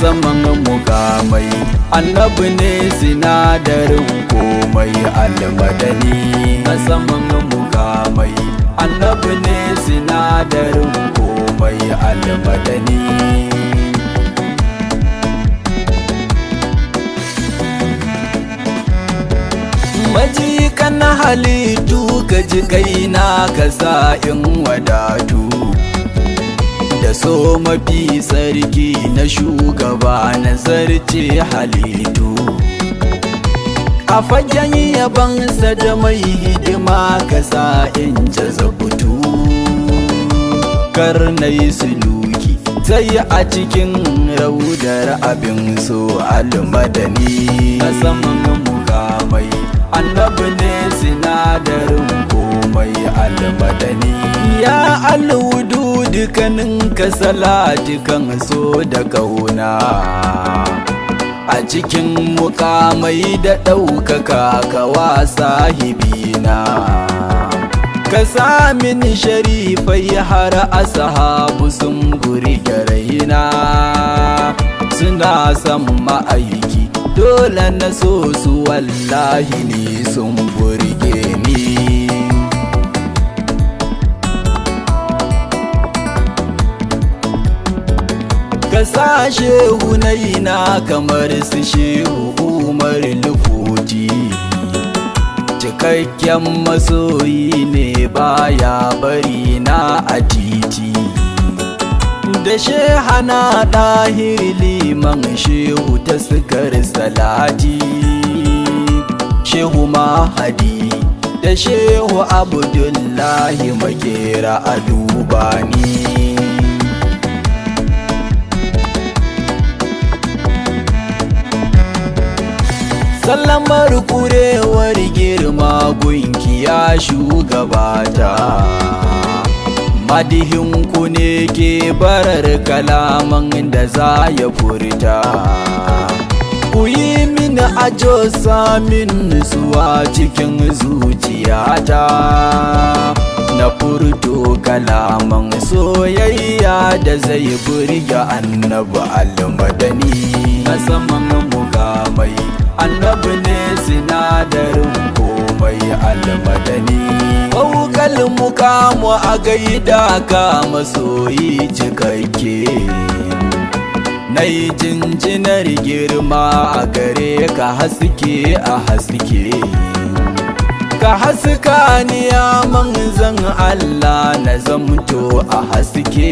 saman mukamai, annabi ne sinadarin komai almadani. Na saman mukamai, annabi ne sinadarin komai almadani. Majikan halittu ka ji kaina ka sa in wadatu, da so mafi sarki na shugaba na zarce halittu. A fagen yabansa da mai hidima ka sa in jazabutu, karnai suluki sai a cikin raudar abin so almadani. Na saman mukamai, annabi ne sinadarin komai almadani. Ya alwudu dukanin ka salati kan so da kauna, a cikin mukamai da ɗaukaka kawa sahibina. Ka samin sharifai har ashabu sun burge raina, suna son ma'aiki dole na so su wallahi ni sun burge ni. Ka sa shehunaina kamar su shehu Umar Lufuti, cikakken masoyi ne baya bari na a titi. Da shehana ɗahir liman shehu ta sukar salati, shehu mahadi da shehu abdullahi makera a dubani. Sallamar kurewar girma gunki ya shugabata, madihinku ne ke barar kalaman da za ya furta. Ku yi mini ajo samin nutsuwa cikin zuciyata, na furto kalaman soyayya da zai burge annabi almadani. Na saman mukamai, annabi ne sinadarin komai almadani. Faukal mukamu a gaida ka masoyi cikakke, na yi jinjinar girma a gare ka haske a haske. Ka haska ni ya manzan Allah na zamto a haske,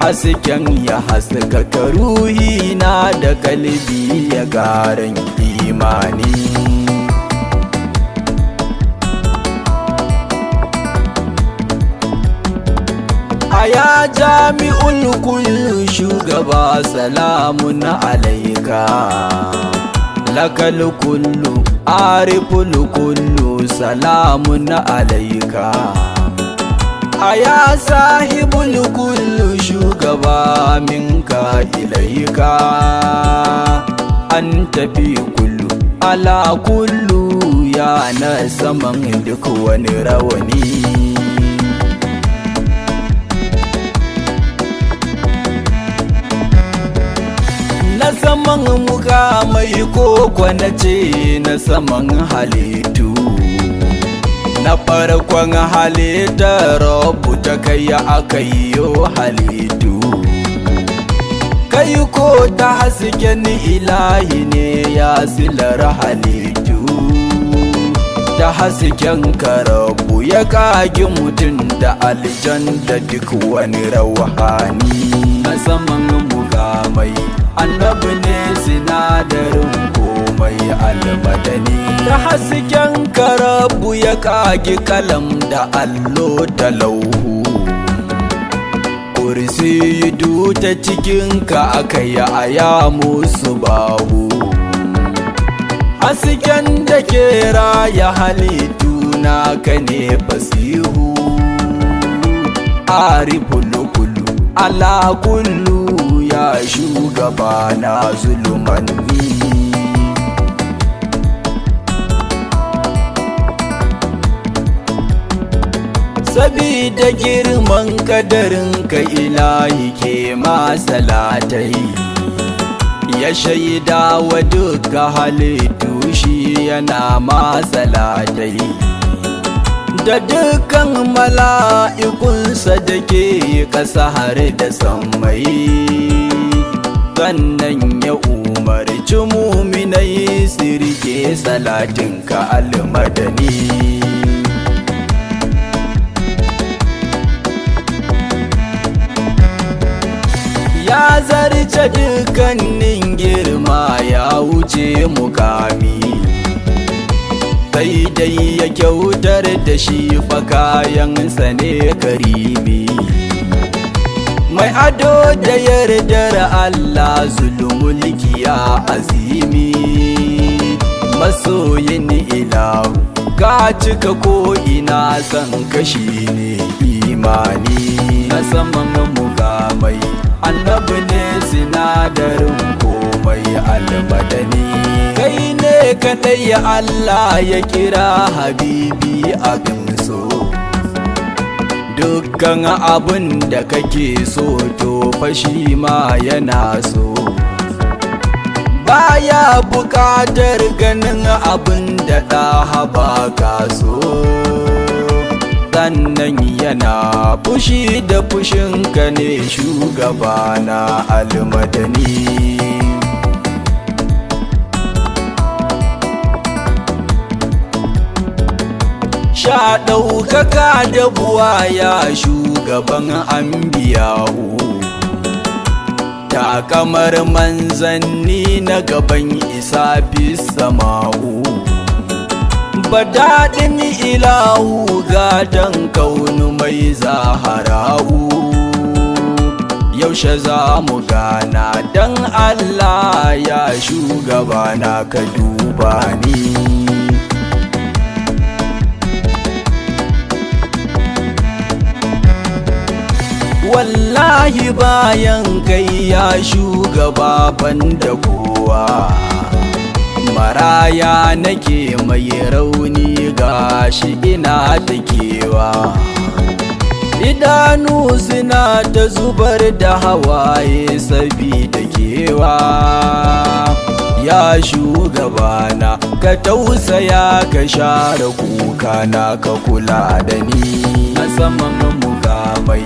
hasken ya haskaka ruhina da kalbi ya garan imani. Aya jami'ul kullu shugaba salamun alaika, lakal kullu ariful kullu salamun alaika. Aya sahibul kullu shugaba minka ilaika, an tafi kullu ala kullu ya na saman duk wani rawani. Na saman mukamai koko na ce na saman halittu, na farkon halittar rabu ta kai aka yiwo halittu. Kai ko ta hasken ilahi ne ya silar halittu, da hasken karabu ya kagi mutum da aljan da duk wani rauhani. Na saman mukamai, annabi ne sinadarin komai almadani. Da hasken karabu ya kagi kalam da allo da lauhu, kursiyu ta cikinka aka yi aya musu bahu. Hasken da ke raya halittu naka ne fasihu, ariful kullu ala kullu ya shugaba na zulumanni. sabida girman kadarin ka ilahi ke ma salatai, ya shaida wa duka halittu shi yana ma salatai, da dukkan mala'ikunsa da ke ƙasa har da sammai. Sannan ya umarci muminai su rike salatinka almadani. Ya zarce dukkanin girma ya wuce mukami, sai dai ya kyautar da shi fa kayansa ne karimi. Mai ado da yardar Allah zulmulki ya azimi, masoyin ilahu ka cika ko ina san kashi ne imani. Na saman mukamai annabi ne sinadarin komai almadani. Kai ne kadai Allah ya kira habibi abin so, dukkan abin da kake so to fashi ma yana so. Baya buƙatar ganin abin da ɗaha ba ka so, sannan yana fushi da fushinka ne shugabana almadani. Sha ɗaukaka da buwaya shugaban anbiya'u, takamar manzanni na gaban isa sama'u. Badaɗin ilahu gadon kaunu mai zahara'u, yaushe za mu gana don Allah ya shugabana ka duba ni. Wallahi bayan kai ya shugaba banda kowa, maraya nake mai rauni gashi ina takewa. Idanu suna ta zubar da hawaye sabida kewa. Ya shugabana ka tausaya ka share kukana ka kula da ni. A saman mukamai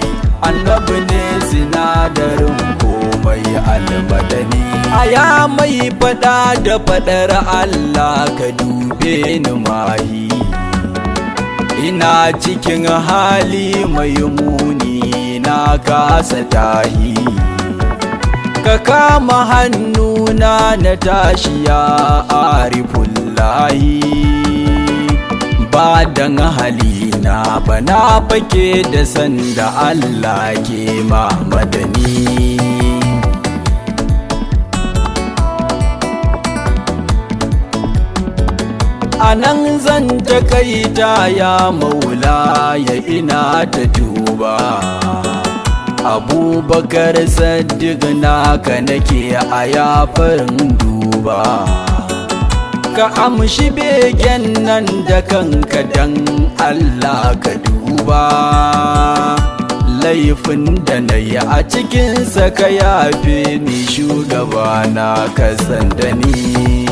annabi ne sinadarin komai almadani. Aya mai fada da fadar Allah ka dube ni mahi, ina cikin hali mai muni na kasa tahi. Ka kama hannuna na tashi ya arifullahi, ba dan halina ba na fake da sanda Allah ke ma madani. Anan zan takaita ya maula ya ina ta duba, Abubakar Saddiq naka nake a yafarin duba. Ka amshi begen nan da kanka dan Allah ka duba, laifin da na yi a cikinsa ka yafe ni shugabana ka san da ni.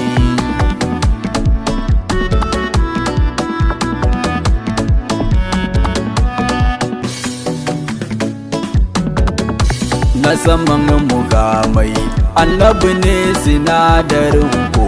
Na saman mukamai annabi ne sinadarin ko